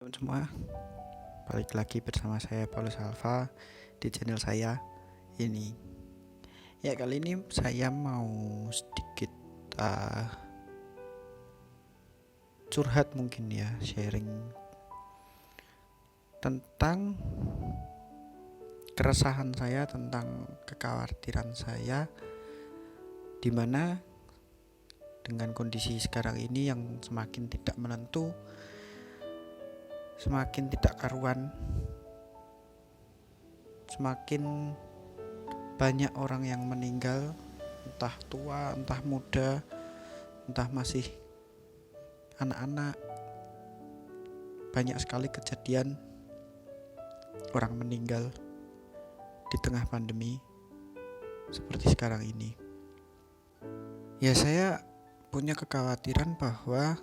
teman-teman semua, balik lagi bersama saya Paulus Alfa di channel saya ini. Ya, kali ini saya mau sedikit curhat mungkin ya, sharing tentang keresahan saya, tentang kekhawatiran saya, dimana dengan kondisi sekarang ini yang semakin tidak menentu, semakin tidak karuan, semakin banyak orang yang meninggal, entah tua, entah muda, entah masih anak-anak. Banyak sekali kejadian orang meninggal di tengah pandemi seperti sekarang ini. Ya, saya punya kekhawatiran bahwa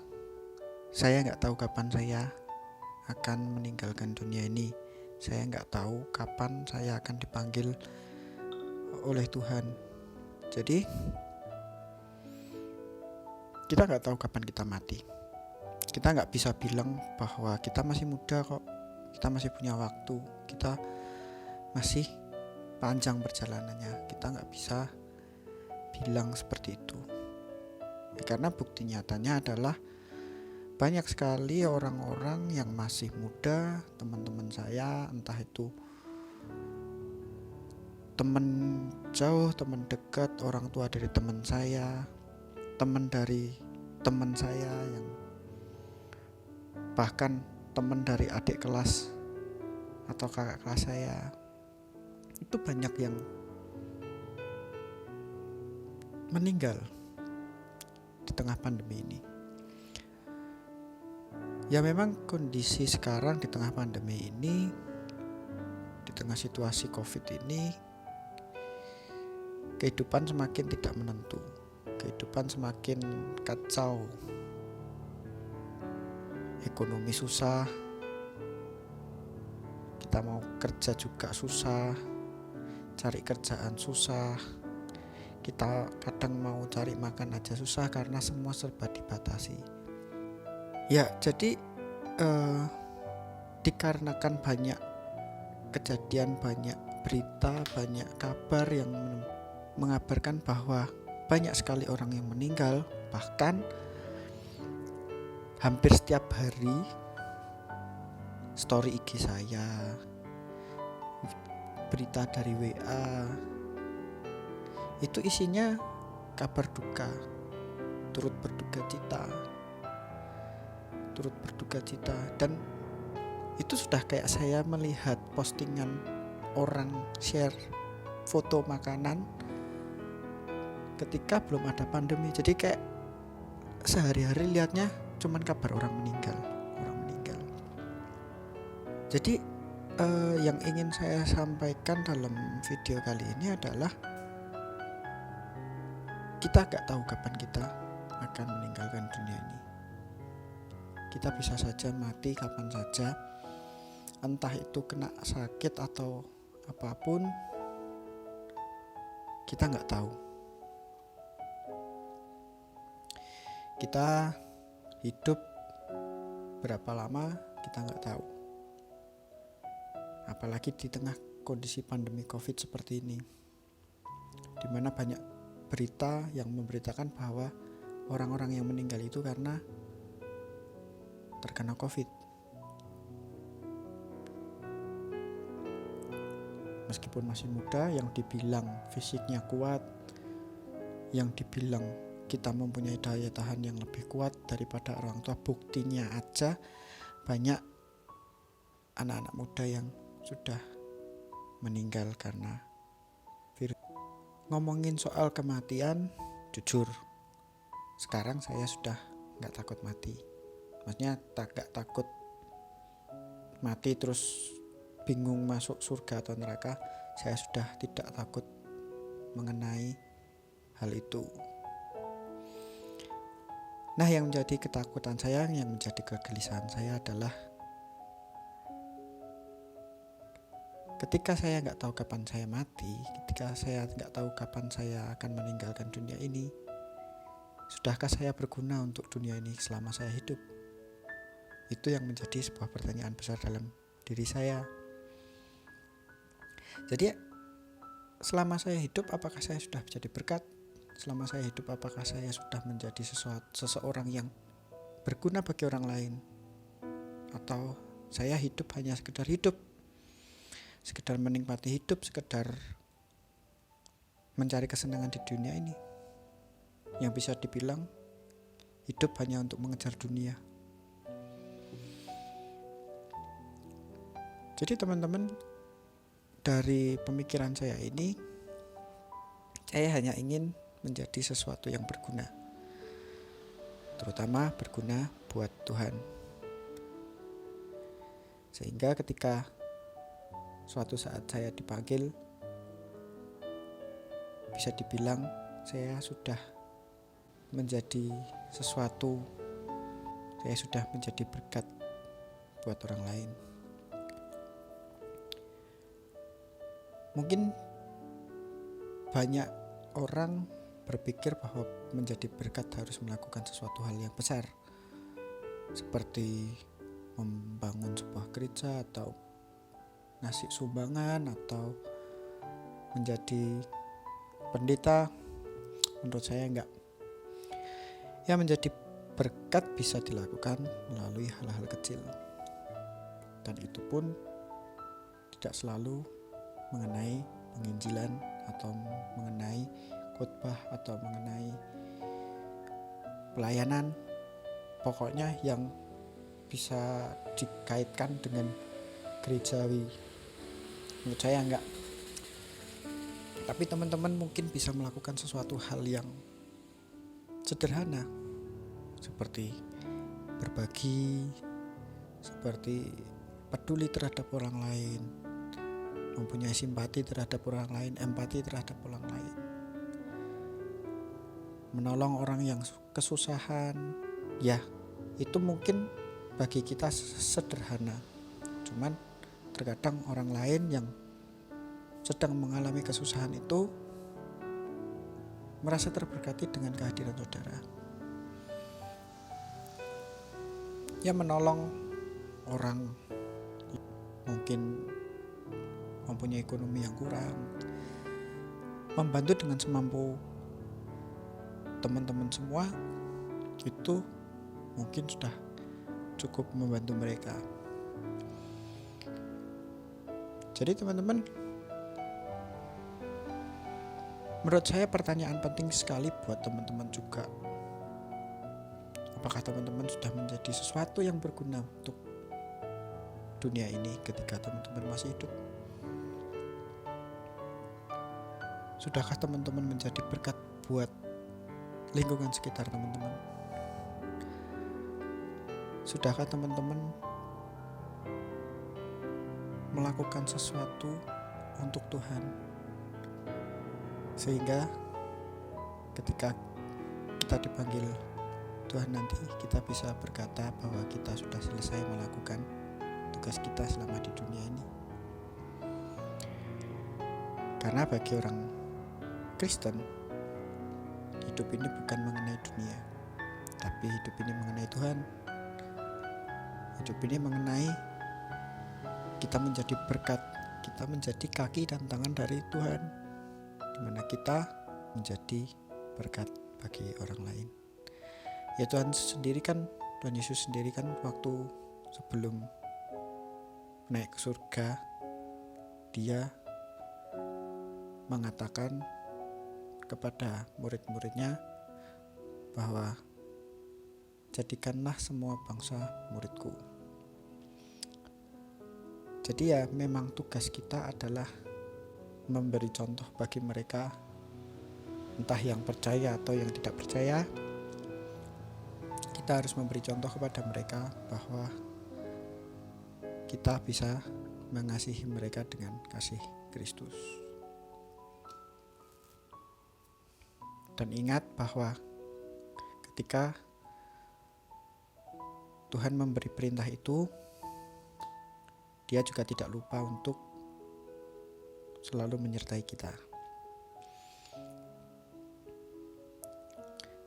saya nggak tahu kapan saya akan meninggalkan dunia ini. Saya nggak tahu kapan saya akan dipanggil oleh Tuhan. Jadi kita nggak tahu kapan kita mati. Kita nggak bisa bilang bahwa kita masih muda kok, kita masih punya waktu, kita masih panjang perjalanannya. Kita nggak bisa bilang seperti itu, karena bukti nyatanya adalah banyak sekali orang-orang yang masih muda, teman-teman saya, entah itu teman jauh, teman dekat, orang tua dari teman saya, teman dari teman saya, yang bahkan teman dari adik kelas atau kakak kelas saya, itu banyak yang meninggal di tengah pandemi ini. Ya, memang kondisi sekarang di tengah pandemi ini, di tengah situasi COVID ini, kehidupan semakin tidak menentu, kehidupan semakin kacau, ekonomi susah, kita mau kerja juga susah, cari kerjaan susah, kita kadang mau cari makan aja susah karena semua serba dibatasi. Ya, jadi dikarenakan banyak kejadian, banyak berita, banyak kabar yang mengabarkan bahwa banyak sekali orang yang meninggal. Bahkan hampir setiap hari story IG saya, berita dari WA, itu isinya kabar duka, turut berduka cita, dan itu sudah kayak saya melihat postingan orang share foto makanan ketika belum ada pandemi. Jadi kayak sehari-hari lihatnya cuman kabar orang meninggal. Jadi yang ingin saya sampaikan dalam video kali ini adalah kita gak tahu kapan kita akan meninggalkan dunia ini. Kita bisa saja mati kapan saja, entah itu kena sakit atau apapun, kita gak tahu. Kita hidup berapa lama kita gak tahu, apalagi di tengah kondisi pandemi COVID seperti ini, dimana banyak berita yang memberitakan bahwa orang-orang yang meninggal itu karena terkena COVID. Meskipun masih muda, yang dibilang fisiknya kuat, yang dibilang kita mempunyai daya tahan yang lebih kuat daripada orang tua, buktinya aja banyak anak-anak muda yang sudah meninggal karena virus. Ngomongin soal kematian, jujur sekarang saya sudah gak takut mati. Maksudnya gak takut mati terus bingung masuk surga atau neraka. Saya sudah tidak takut mengenai hal itu. Nah, yang menjadi ketakutan saya, yang menjadi kegelisahan saya adalah ketika saya gak tahu kapan saya mati, ketika saya gak tahu kapan saya akan meninggalkan dunia ini, sudahkah saya berguna untuk dunia ini selama saya hidup? Itu yang menjadi sebuah pertanyaan besar dalam diri saya. Jadi selama saya hidup, apakah saya sudah menjadi berkat? Selama saya hidup, apakah saya sudah menjadi seseorang yang berguna bagi orang lain? Atau saya hidup hanya sekedar hidup, sekedar menikmati hidup, sekedar mencari kesenangan di dunia ini, yang bisa dibilang hidup hanya untuk mengejar dunia. Jadi teman-teman, dari pemikiran saya ini, saya hanya ingin menjadi sesuatu yang berguna, terutama berguna buat Tuhan. Sehingga ketika suatu saat saya dipanggil, bisa dibilang saya sudah menjadi sesuatu, saya sudah menjadi berkat buat orang lain. Mungkin banyak orang berpikir bahwa menjadi berkat harus melakukan sesuatu hal yang besar, seperti membangun sebuah gereja atau ngasih sumbangan atau menjadi pendeta. Menurut saya enggak. Ya, menjadi berkat bisa dilakukan melalui hal-hal kecil, dan itu pun tidak selalu mengenai penginjilan atau mengenai khotbah atau mengenai pelayanan. Pokoknya yang bisa dikaitkan dengan gerejawi, menurut saya enggak. Tapi teman-teman mungkin bisa melakukan sesuatu hal yang sederhana, seperti berbagi, seperti peduli terhadap orang lain, mempunyai simpati terhadap orang lain, empati terhadap orang lain, menolong orang yang kesusahan. Ya, itu mungkin bagi kita sederhana, cuman terkadang orang lain yang sedang mengalami kesusahan itu merasa terberkati dengan kehadiran saudara. Ya, menolong orang mungkin mempunyai ekonomi yang kurang, membantu dengan semampu teman-teman semua, itu mungkin sudah cukup membantu mereka. Jadi teman-teman, menurut saya pertanyaan penting sekali buat teman-teman juga. Apakah teman-teman sudah menjadi sesuatu yang berguna untuk dunia ini ketika teman-teman masih hidup? Sudahkah teman-teman menjadi berkat buat lingkungan sekitar teman-teman? Sudahkah teman-teman melakukan sesuatu untuk Tuhan, sehingga ketika kita dipanggil Tuhan nanti, kita bisa berkata bahwa kita sudah selesai melakukan tugas kita selama di dunia ini? Karena bagi orang Kristen, hidup ini bukan mengenai dunia, tapi hidup ini mengenai Tuhan. Hidup ini mengenai kita menjadi berkat, kita menjadi kaki dan tangan dari Tuhan, di mana kita menjadi berkat bagi orang lain. Ya, Tuhan Yesus sendiri kan waktu sebelum naik ke surga, dia mengatakan kepada murid-muridnya bahwa jadikanlah semua bangsa muridku. Jadi ya, memang tugas kita adalah memberi contoh bagi mereka, entah yang percaya atau yang tidak percaya. Kita harus memberi contoh kepada mereka bahwa kita bisa mengasihi mereka dengan kasih Kristus. Dan ingat bahwa ketika Tuhan memberi perintah itu, Dia juga tidak lupa untuk selalu menyertai kita.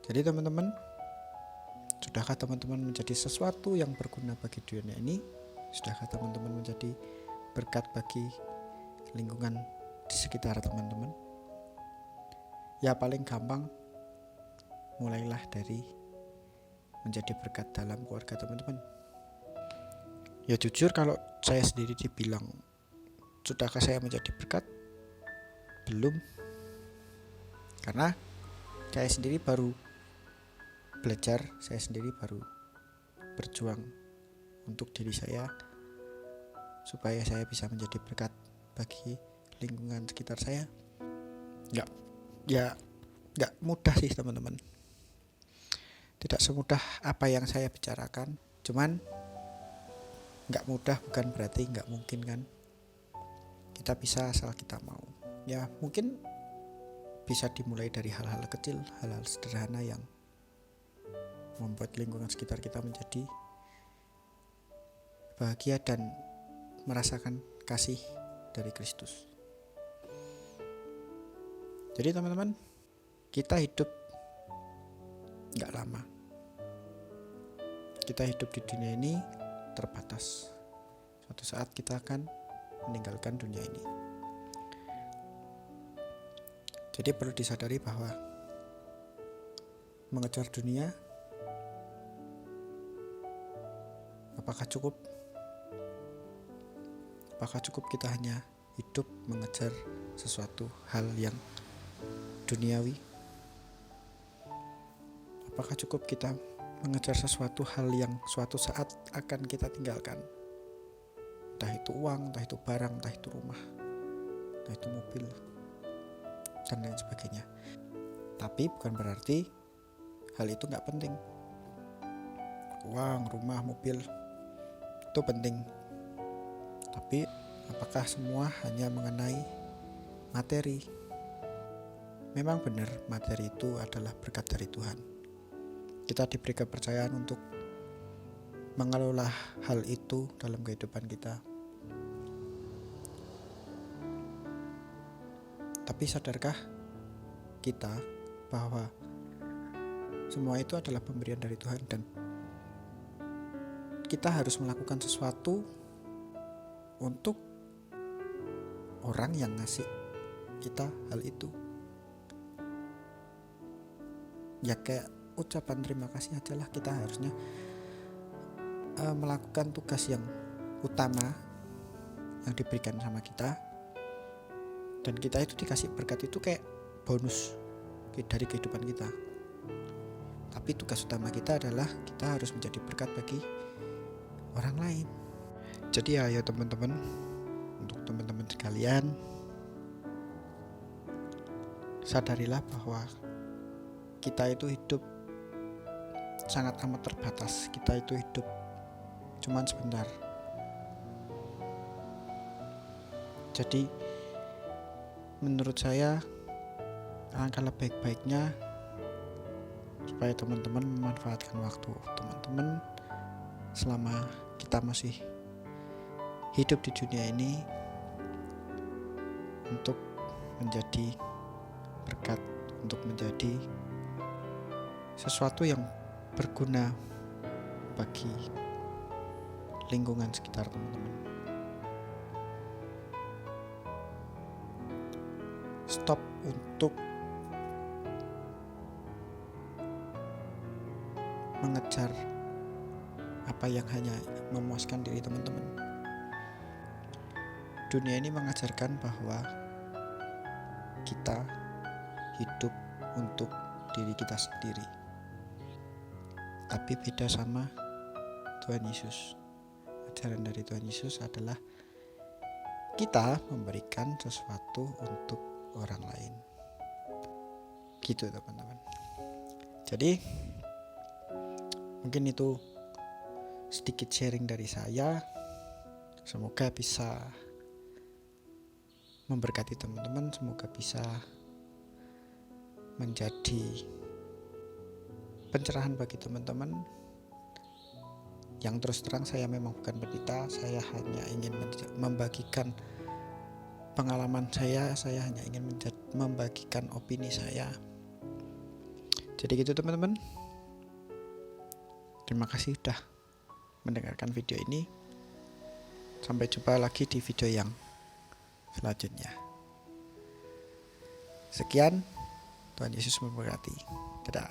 Jadi teman-teman, Sudahkah teman-teman menjadi sesuatu yang berguna bagi dunia ini? Sudahkah teman-teman menjadi berkat bagi lingkungan di sekitar teman-teman? Ya paling gampang, mulailah dari menjadi berkat dalam keluarga teman-teman. Ya jujur, kalau saya sendiri dibilang sudahkah saya menjadi berkat? Belum. Karena saya sendiri baru belajar, saya sendiri baru berjuang untuk diri saya supaya saya bisa menjadi berkat bagi lingkungan sekitar saya. Nggak mudah sih teman-teman. Tidak semudah apa yang saya bicarakan. Cuman nggak mudah bukan berarti nggak mungkin kan. Kita bisa asal kita mau. Ya mungkin bisa dimulai dari hal-hal kecil, hal-hal sederhana yang membuat lingkungan sekitar kita menjadi bahagia dan merasakan kasih dari Kristus. Jadi teman-teman, kita hidup gak lama. Kita hidup di dunia ini terbatas. Suatu saat kita akan meninggalkan dunia ini. Jadi perlu disadari bahwa mengejar dunia apakah cukup? Apakah cukup kita hanya hidup mengejar sesuatu hal yang duniawi? Apakah cukup kita mengejar sesuatu hal yang suatu saat akan kita tinggalkan? Entah itu uang, entah itu barang, entah itu rumah, entah itu mobil, dan lain sebagainya. Tapi bukan berarti hal itu gak penting. Uang, rumah, mobil itu penting. Tapi apakah semua hanya mengenai materi? Memang benar, materi itu adalah berkat dari Tuhan. Kita diberi kepercayaan untuk mengelola hal itu dalam kehidupan kita. Tapi sadarkah kita bahwa semua itu adalah pemberian dari Tuhan dan kita harus melakukan sesuatu untuk orang yang ngasih kita hal itu. Ya kayak ucapan terima kasih aja lah. Kita harusnya melakukan tugas yang utama yang diberikan sama kita, dan kita itu dikasih berkat itu kayak bonus dari kehidupan kita. Tapi tugas utama kita adalah kita harus menjadi berkat bagi orang lain. Jadi ayo teman-teman, untuk teman-teman sekalian, sadarilah bahwa kita itu hidup sangat amat terbatas. Kita itu hidup cuman sebentar. Jadi menurut saya alangkah lebih baiknya supaya teman-teman memanfaatkan waktu teman-teman selama kita masih hidup di dunia ini untuk menjadi berkat, untuk menjadi sesuatu yang berguna bagi lingkungan sekitar teman-teman. Stop untuk mengejar apa yang hanya memuaskan diri teman-teman. Dunia ini mengajarkan bahwa kita hidup untuk diri kita sendiri. Tapi beda sama Tuhan Yesus. Ajaran dari Tuhan Yesus adalah kita memberikan sesuatu untuk orang lain. Gitu teman-teman. Jadi mungkin itu sedikit sharing dari saya. Semoga bisa memberkati teman-teman, semoga bisa menjadi pencerahan bagi teman-teman. Yang terus terang saya memang bukan pendeta, saya hanya ingin membagikan pengalaman saya hanya ingin membagikan opini saya. Jadi gitu teman-teman. Terima kasih sudah mendengarkan video ini. Sampai jumpa lagi di video yang selanjutnya. Sekian, Tuhan Yesus memberkati. Dadah.